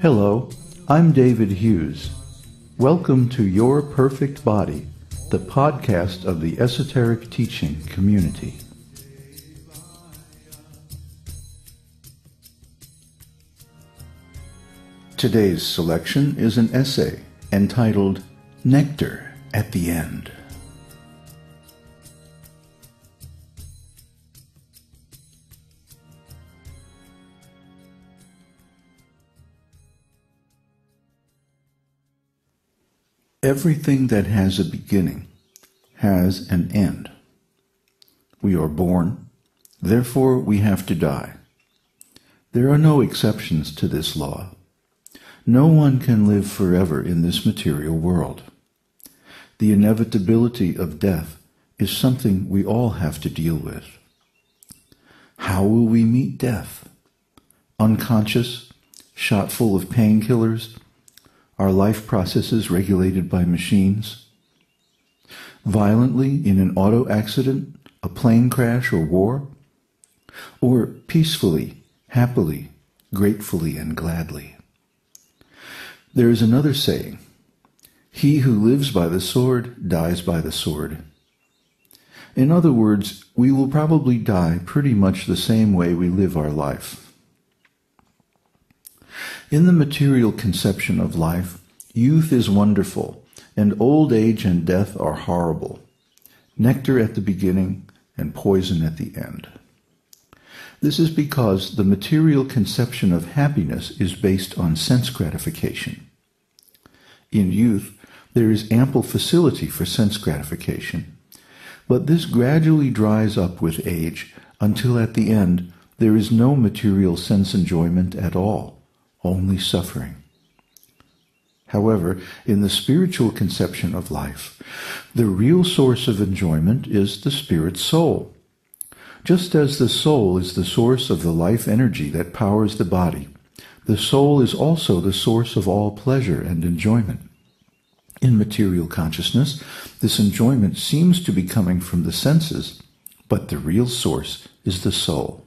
Hello, I'm David Hughes. Welcome to Your Perfect Body, the podcast of the Esoteric Teaching Community. Today's selection is an essay entitled Nectar at the End. Everything that has a beginning has an end. We are born, therefore we have to die. There are no exceptions to this law. No one can live forever in this material world. The inevitability of death is something we all have to deal with. How will we meet death? Unconscious, shot full of painkillers, our life processes regulated by machines? Violently in an auto accident, a plane crash, or war? Or peacefully, happily, gratefully, and gladly? There is another saying, "He who lives by the sword dies by the sword." In other words, we will probably die pretty much the same way we live our life. In the material conception of life, youth is wonderful, and old age and death are horrible. Nectar at the beginning and poison at the end. This is because the material conception of happiness is based on sense gratification. In youth, there is ample facility for sense gratification, but this gradually dries up with age until at the end there is no material sense enjoyment at all. Only suffering. However, in the spiritual conception of life, the real source of enjoyment is the spirit soul. Just as the soul is the source of the life energy that powers the body, the soul is also the source of all pleasure and enjoyment. In material consciousness, this enjoyment seems to be coming from the senses, but the real source is the soul.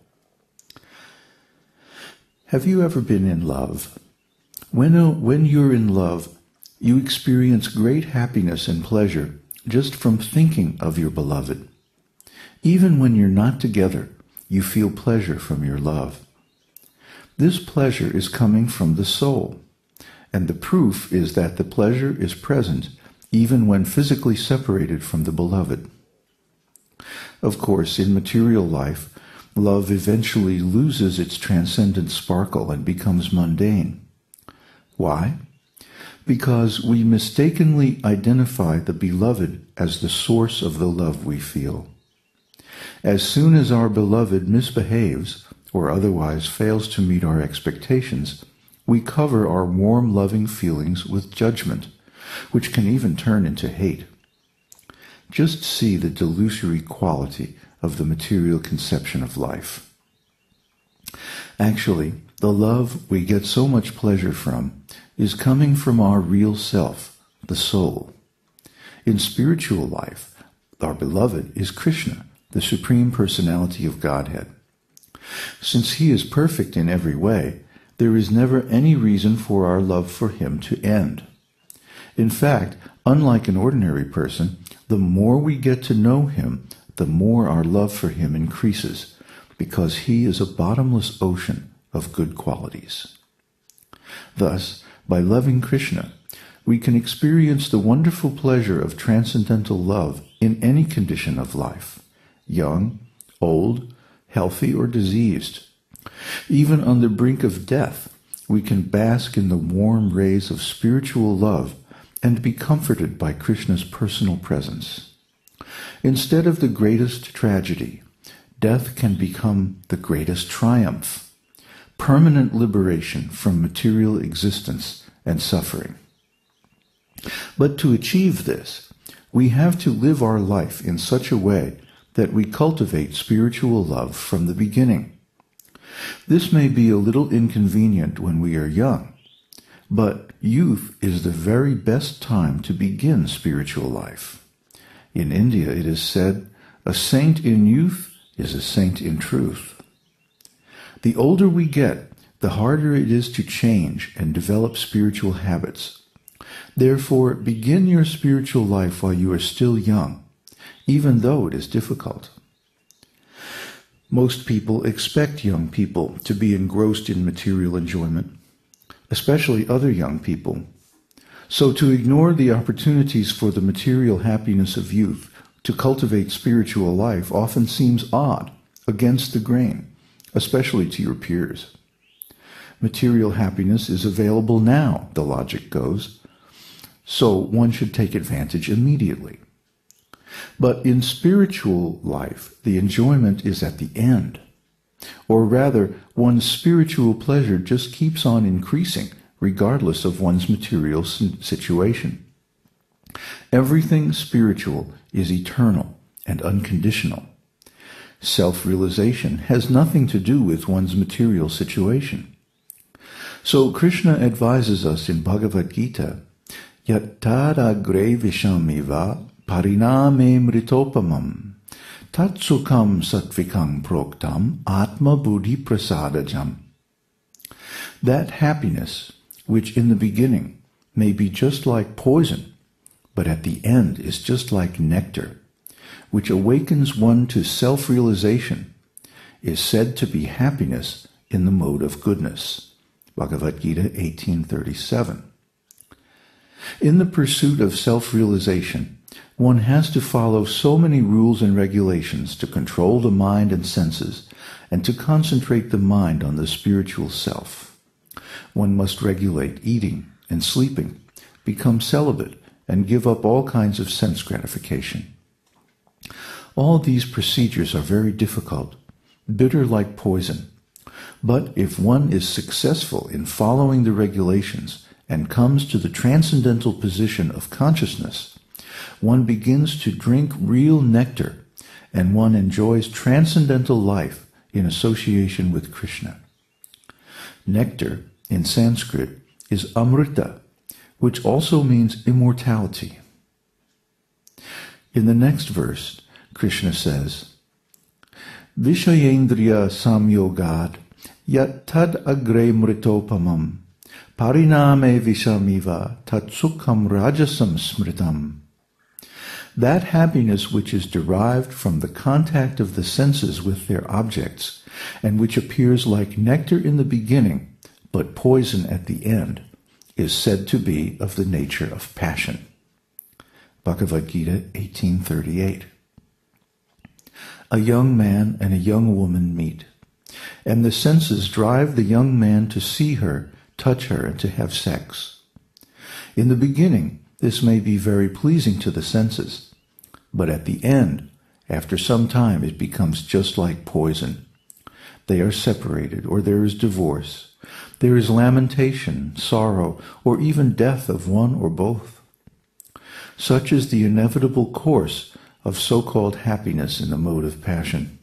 Have you ever been in love? When you're in love, you experience great happiness and pleasure just from thinking of your beloved. Even when you're not together, you feel pleasure from your love. This pleasure is coming from the soul, and the proof is that the pleasure is present even when physically separated from the beloved. Of course, in material life, love eventually loses its transcendent sparkle and becomes mundane. Why? Because we mistakenly identify the beloved as the source of the love we feel. As soon as our beloved misbehaves or otherwise fails to meet our expectations, we cover our warm, loving feelings with judgment, which can even turn into hate. Just see the delusory quality of the material conception of life. Actually, the love we get so much pleasure from is coming from our real self, the soul. In spiritual life, our beloved is Krishna, the Supreme Personality of Godhead. Since he is perfect in every way, there is never any reason for our love for him to end. In fact, unlike an ordinary person, the more we get to know him, the more our love for him increases, because he is a bottomless ocean of good qualities. Thus, by loving Krishna, we can experience the wonderful pleasure of transcendental love in any condition of life, young, old, healthy, or diseased. Even on the brink of death, we can bask in the warm rays of spiritual love and be comforted by Krishna's personal presence. Instead of the greatest tragedy, death can become the greatest triumph, permanent liberation from material existence and suffering. But to achieve this, we have to live our life in such a way that we cultivate spiritual love from the beginning. This may be a little inconvenient when we are young, but youth is the very best time to begin spiritual life. In India it is said, "A saint in youth is a saint in truth." The older we get, the harder it is to change and develop spiritual habits. Therefore, begin your spiritual life while you are still young, even though it is difficult. Most people expect young people to be engrossed in material enjoyment, especially other young people. So to ignore the opportunities for the material happiness of youth to cultivate spiritual life often seems odd, against the grain, especially to your peers. Material happiness is available now, the logic goes, so one should take advantage immediately. But in spiritual life, the enjoyment is at the end. Or rather, one's spiritual pleasure just keeps on increasing, regardless of one's material situation. Everything spiritual is eternal and unconditional. Self-realization has nothing to do with one's material situation. So Krishna advises us in Bhagavad Gita, Yattadagre vishamiva pariname mritopamam tatsukam satvikam proktam atma buddhi prasadajam. That happiness, which in the beginning may be just like poison, but at the end is just like nectar, which awakens one to self-realization, is said to be happiness in the mode of goodness. Bhagavad Gita 18:37. In the pursuit of self-realization, one has to follow so many rules and regulations to control the mind and senses and to concentrate the mind on the spiritual self. One must regulate eating and sleeping, become celibate, and give up all kinds of sense gratification. All these procedures are very difficult, bitter like poison. But if one is successful in following the regulations and comes to the transcendental position of consciousness, one begins to drink real nectar, and one enjoys transcendental life in association with Krishna. Nectar, in Sanskrit, is amrita, which also means immortality. In the next verse, Krishna says, Vishayendriya samyogad yat tad agre mritopamam pariname vishamiva tat sukham rajasam smritam. That happiness which is derived from the contact of the senses with their objects, and which appears like nectar in the beginning, but poison at the end, is said to be of the nature of passion. Bhagavad Gita 18:38. A young man and a young woman meet, and the senses drive the young man to see her, touch her, and to have sex. In the beginning, this may be very pleasing to the senses, but at the end, after some time, it becomes just like poison. They are separated, or there is divorce. There is lamentation, sorrow, or even death of one or both. Such is the inevitable course of so-called happiness in the mode of passion.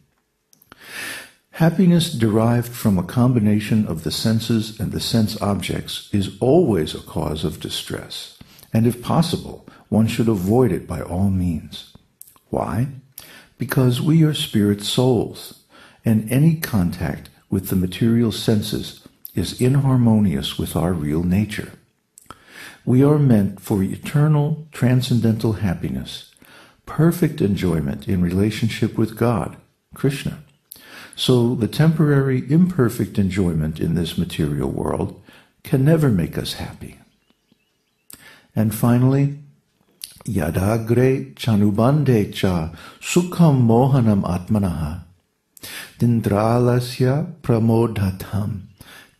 Happiness derived from a combination of the senses and the sense objects is always a cause of distress, and if possible, one should avoid it by all means. Why? Because we are spirit souls, and any contact with the material senses is inharmonious with our real nature. We are meant for eternal, transcendental happiness, perfect enjoyment in relationship with God, Krishna. So the temporary, imperfect enjoyment in this material world can never make us happy. And finally, Yadagre chanubande cha sukham mohanam atmanaha dindralasya pramodhatam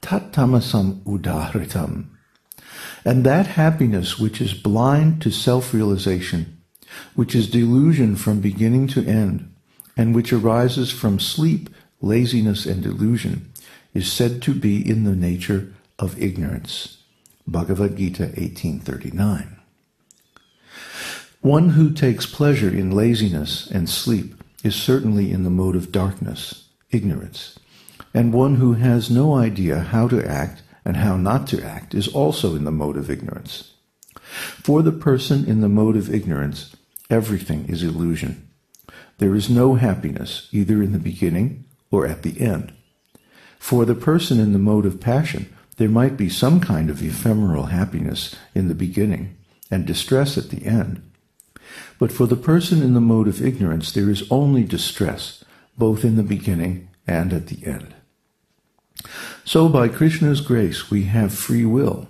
tattamasam udahritam. And that happiness which is blind to self-realization, which is delusion from beginning to end, and which arises from sleep, laziness, and delusion, is said to be in the nature of ignorance. Bhagavad Gita 18:39. One who takes pleasure in laziness and sleep is certainly in the mode of darkness, ignorance, and one who has no idea how to act and how not to act is also in the mode of ignorance. For the person in the mode of ignorance, everything is illusion. There is no happiness either in the beginning or at the end. For the person in the mode of passion, there might be some kind of ephemeral happiness in the beginning and distress at the end. But for the person in the mode of ignorance, there is only distress, both in the beginning and at the end. So by Krishna's grace, we have free will,